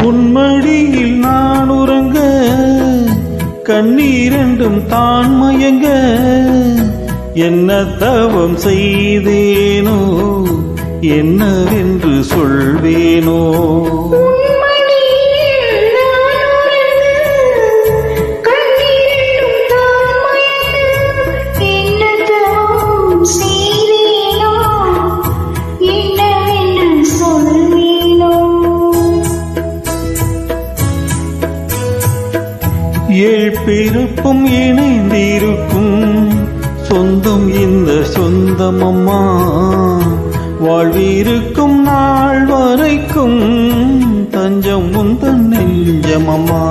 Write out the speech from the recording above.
உன்மடியில் நான் உறங்க கண்ணீரண்டும் தான் மயங்க என்ன தவம் செய்தேனோ என்னவென்று சொல்வேனோ ஏழ் பிறப்பும் இணைந்திருக்கும் சொந்தம் இந்த சொந்தமம்மா வாழ்விருக்கும் நாள் வரைக்கும் தஞ்சம் உந்தன் நெஞ்சமம்மா.